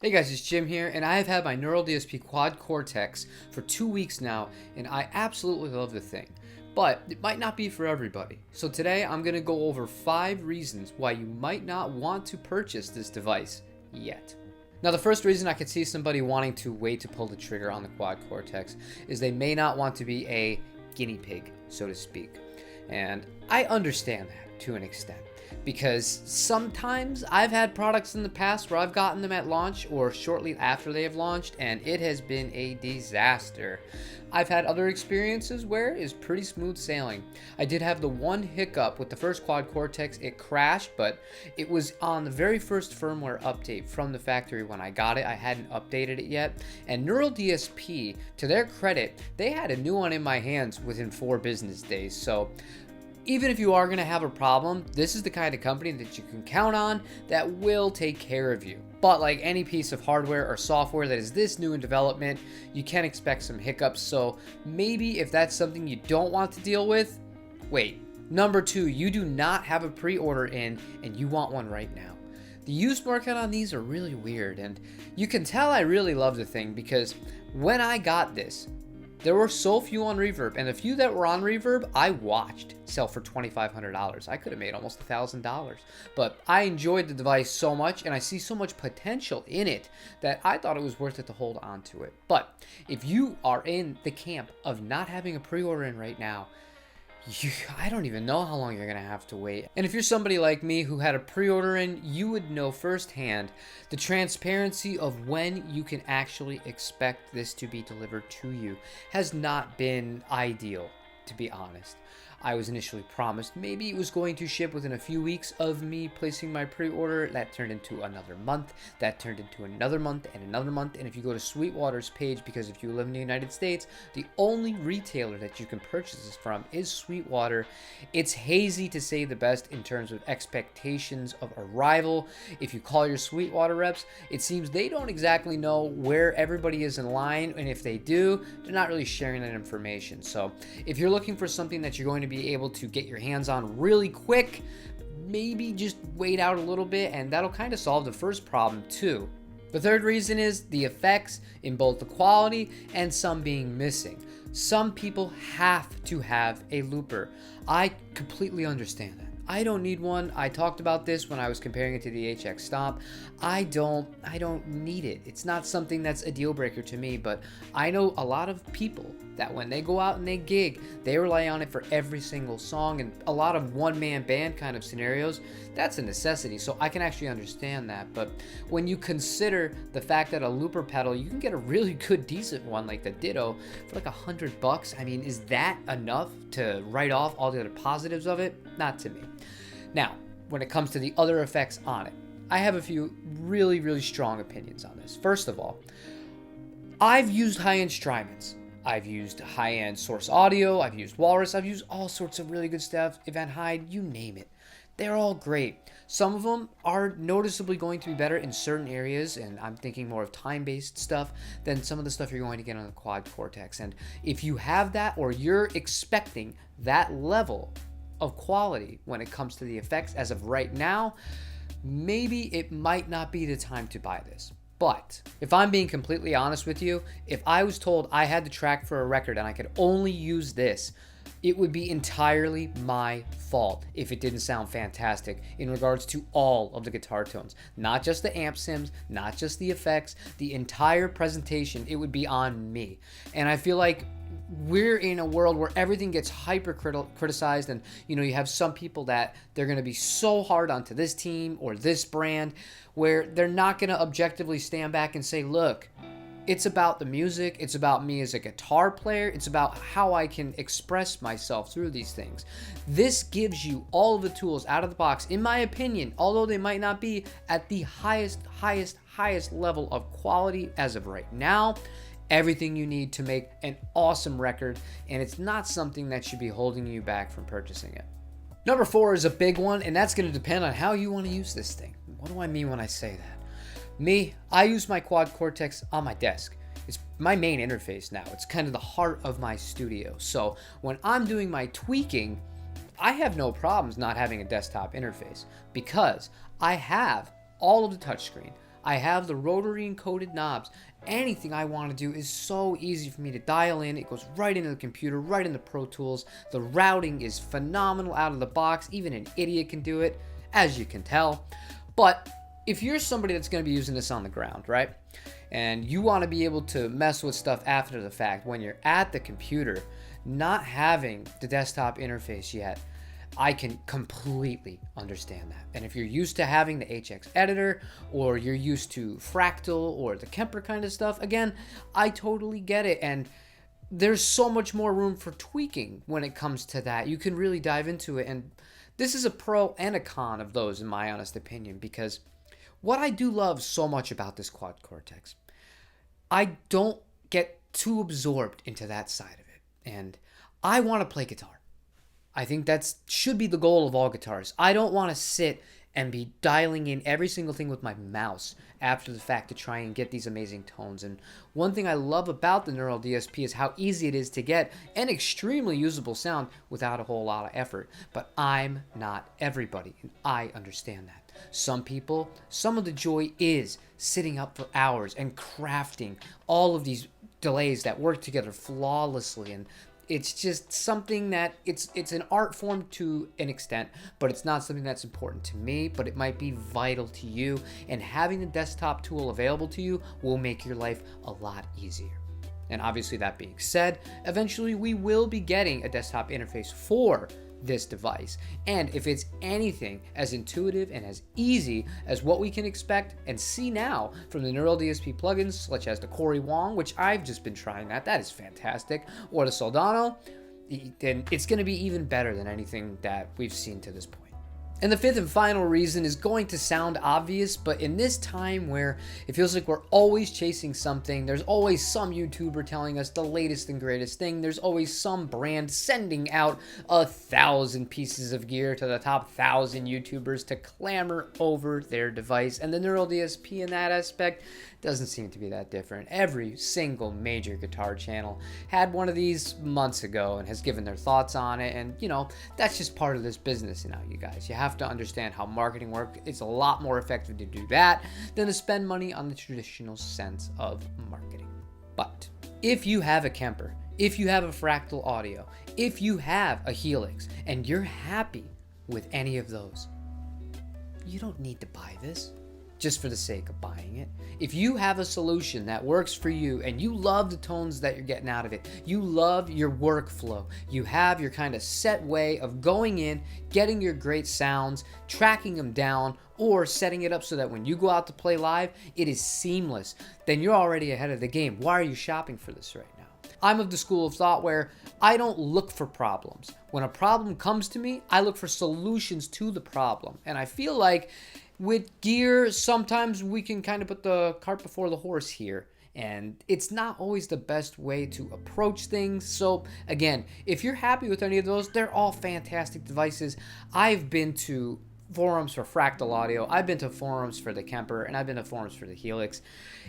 Hey guys, it's Jim here, and I have had my Neural DSP Quad Cortex for 2 weeks now, and I absolutely love the thing. But it might not be for everybody. So today I'm going to go over 5 reasons why you might not want to purchase this device yet. Now, the first reason I could see somebody wanting to wait to pull the trigger on the Quad Cortex is they may not want to be a guinea pig, so to speak. And I understand that to an extent, because sometimes I've had products in the past where I've gotten them at launch or shortly after they have launched, and it has been a disaster. I've had other experiences where it's pretty smooth sailing. I did have the one hiccup with the first Quad Cortex. It crashed, but it was on the very first firmware update from the factory when I got it. I hadn't updated it yet. And Neural DSP, to their credit, they had a new one in my hands within 4 business days. So even if you are going to have a problem, this is the kind of company that you can count on that will take care of you. But like any piece of hardware or software that is this new in development, you can expect some hiccups. So maybe if that's something you don't want to deal with, wait. Number 2, you do not have a pre-order in and you want one right now. The used market on these are really weird, and you can tell I really love the thing because when I got this, there were so few on Reverb, and the few that were on Reverb, I watched sell for $2,500. I could have made almost $1,000. But I enjoyed the device so much, and I see so much potential in it that I thought it was worth it to hold on to it. But if you are in the camp of not having a pre-order in right now, I don't even know how long you're going to have to wait. And if you're somebody like me who had a pre-order in, you would know firsthand the transparency of when you can actually expect this to be delivered to you has not been ideal, to be honest. I was initially promised maybe it was going to ship within a few weeks of me placing my pre-order. That turned into another month. That turned into another month and another month. And if you go to Sweetwater's page, because if you live in the United States, the only retailer that you can purchase this from is Sweetwater. It's hazy to say the best in terms of expectations of arrival. If you call your Sweetwater reps, it seems they don't exactly know where everybody is in line. And if they do, they're not really sharing that information. So if you're looking for something that you're going to be able to get your hands on really quick, maybe just wait out a little bit, and that'll kind of solve the first problem too. The third reason is the effects in both the quality and some being missing. Some people have to have a looper. I completely understand that. I don't need one. I talked about this when I was comparing it to the HX Stomp. I don't need it. It's not something that's a deal breaker to me, but I know a lot of people that when they go out and they gig, they rely on it for every single song, and a lot of one-man band kind of scenarios, that's a necessity. So I can actually understand that. But when you consider the fact that a looper pedal, you can get a really good, decent one like the Ditto for like $100. I mean, is that enough to write off all the other positives of it? Not to me. Now, when it comes to the other effects on it, I have a few really strong opinions on this. First of all, I've used high-end Strymons. I've used high-end Source Audio. I've used Walrus. I've used all sorts of really good stuff. Event Hyde, you name it. They're all great. Some of them are noticeably going to be better in certain areas, and I'm thinking more of time-based stuff than some of the stuff you're going to get on the Quad Cortex. And if you have that, or you're expecting that level of quality when it comes to the effects as of right now, maybe it might not be the time to buy this. But if I'm being completely honest with you, if I was told I had the track for a record and I could only use this, it would be entirely my fault if it didn't sound fantastic in regards to all of the guitar tones. Not just the amp sims, not just the effects, the entire presentation, it would be on me. And I feel like we're in a world where everything gets hyper criticized, and you have some people that they're going to be so hard onto this team or this brand where they're not going to objectively stand back and say, look, it's about the music, it's about me as a guitar player, it's about how I can express myself through these things. This gives you all of the tools out of the box, in my opinion, although they might not be at the highest level of quality as of right now. Everything you need to make an awesome record, and it's not something that should be holding you back from purchasing it. Number 4 is a big one, and that's going to depend on how you want to use this thing. What do I mean when I say that? Me, I use my Quad Cortex on my desk. It's my main interface now. It's kind of the heart of my studio. So when I'm doing my tweaking, I have no problems not having a desktop interface because I have all of the touchscreen. I have the rotary encoded knobs. Anything I want to do is so easy for me to dial in. It goes right into the computer, right into Pro Tools. The routing is phenomenal out of the box. Even an idiot can do it, as you can tell. But if you're somebody that's going to be using this on the ground, right, and you want to be able to mess with stuff after the fact when you're at the computer, not having the desktop interface yet, I can completely understand that. And if you're used to having the HX editor, or you're used to Fractal or the Kemper kind of stuff, again, I totally get it. And there's so much more room for tweaking when it comes to that. You can really dive into it. And this is a pro and a con of those, in my honest opinion, because what I do love so much about this Quad Cortex, I don't get too absorbed into that side of it. And I want to play guitar. I think that should be the goal of all guitarists. I don't want to sit and be dialing in every single thing with my mouse after the fact to try and get these amazing tones. And one thing I love about the Neural DSP is how easy it is to get an extremely usable sound without a whole lot of effort. But I'm not everybody, and I understand that. Some people, some of the joy is sitting up for hours and crafting all of these delays that work together flawlessly, and it's just something that it's an art form to an extent, but it's not something that's important to me, but it might be vital to you, and having the desktop tool available to you will make your life a lot easier. And obviously, that being said, eventually we will be getting a desktop interface for this device. And if it's anything as intuitive and as easy as what we can expect and see now from the Neural DSP plugins, such as the Corey Wong, which I've just been trying that is fantastic, or the Soldano, then it's going to be even better than anything that we've seen to this point. And the fifth and final reason is going to sound obvious, but in this time where it feels like we're always chasing something, there's always some YouTuber telling us the latest and greatest thing, there's always some brand sending out 1,000 pieces of gear to the top 1,000 YouTubers to clamor over their device, and the Neural DSP in that aspect doesn't seem to be that different. Every single major guitar channel had one of these months ago and has given their thoughts on it, and that's just part of this business now, you guys. You have to understand how marketing works. It's a lot more effective to do that than to spend money on the traditional sense of marketing. But if you have a Kemper, if you have a Fractal Audio, if you have a Helix, and you're happy with any of those, you don't need to buy this just for the sake of buying it. If you have a solution that works for you and you love the tones that you're getting out of it, you love your workflow, you have your kind of set way of going in, getting your great sounds, tracking them down, or setting it up so that when you go out to play live, it is seamless, then you're already ahead of the game. Why are you shopping for this right now? I'm of the school of thought where I don't look for problems. When a problem comes to me, I look for solutions to the problem. And I feel like with gear, sometimes we can kind of put the cart before the horse here, and it's not always the best way to approach things. So again, if you're happy with any of those, they're all fantastic devices. I've been to forums for Fractal Audio, I've been to forums for the Kemper, and I've been to forums for the Helix.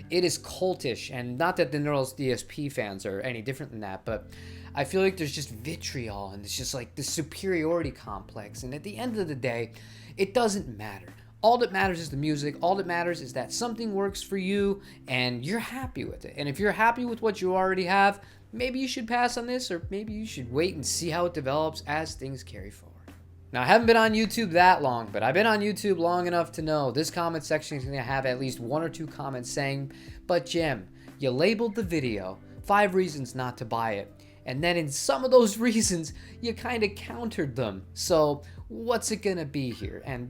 It is cultish, and not that the Neural DSP fans are any different than that, but I feel like there's just vitriol, and it's just like the superiority complex, and at the end of the day, it doesn't matter. All that matters is the music. All that matters is that something works for you and you're happy with it. And if you're happy with what you already have, maybe you should pass on this, or maybe you should wait and see how it develops as things carry forward. Now, I haven't been on YouTube that long, but I've been on YouTube long enough to know this comment section is going to have at least 1 or 2 comments saying, "But Jim, you labeled the video 5 reasons not to buy it. And then in some of those reasons, you kind of countered them. So what's it going to be here?" And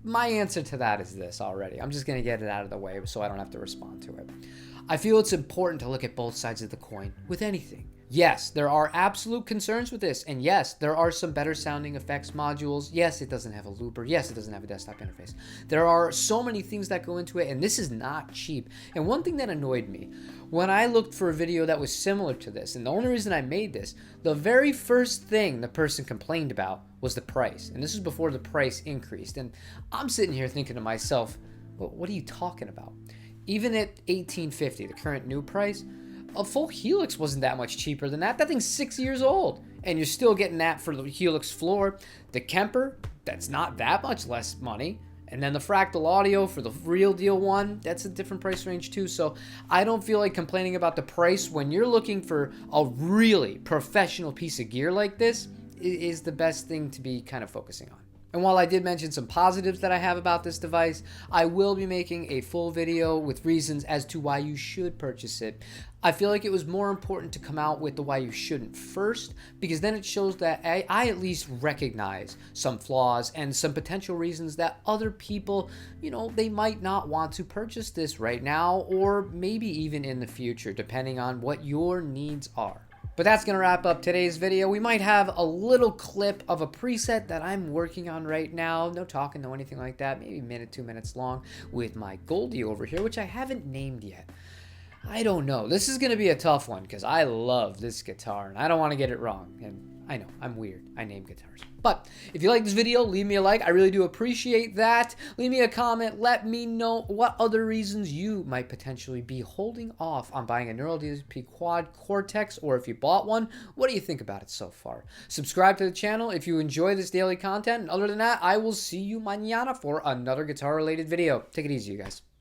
my answer to that is this already. I'm just going to get it out of the way so I don't have to respond to it. I feel it's important to look at both sides of the coin with anything. Yes, there are absolute concerns with this, and yes, there are some better sounding effects modules. Yes, it doesn't have a looper. Yes, it doesn't have a desktop interface. There are so many things that go into it, and this is not cheap. And one thing that annoyed me, when I looked for a video that was similar to this, and the only reason I made this, the very first thing the person complained about was the price. And this is before the price increased. And I'm sitting here thinking to myself, well, what are you talking about? Even at $1,850, the current new price, a full Helix wasn't that much cheaper than that. That thing's 6 years old, and you're still getting that for the Helix floor. The Kemper, that's not that much less money. And then the fractal audio for the real deal one, that's a different price range too. So I don't feel like complaining about the price when you're looking for a really professional piece of gear like this is the best thing to be kind of focusing on. And while I did mention some positives that I have about this device, I will be making a full video with reasons as to why you should purchase it. I feel like it was more important to come out with the why you shouldn't first, because then it shows that I at least recognize some flaws and some potential reasons that other people, they might not want to purchase this right now, or maybe even in the future, depending on what your needs are. But that's going to wrap up today's video. We might have a little clip of a preset that I'm working on right now. No talking, no anything like that. Maybe a minute, 2 minutes long with my Goldie over here, which I haven't named yet. I don't know. This is going to be a tough one because I love this guitar and I don't want to get it wrong. And I know, I'm weird. I name guitars. But if you like this video, leave me a like. I really do appreciate that. Leave me a comment. Let me know what other reasons you might potentially be holding off on buying a Neural DSP Quad Cortex, or if you bought one, what do you think about it so far? Subscribe to the channel if you enjoy this daily content. And other than that, I will see you mañana for another guitar-related video. Take it easy, you guys.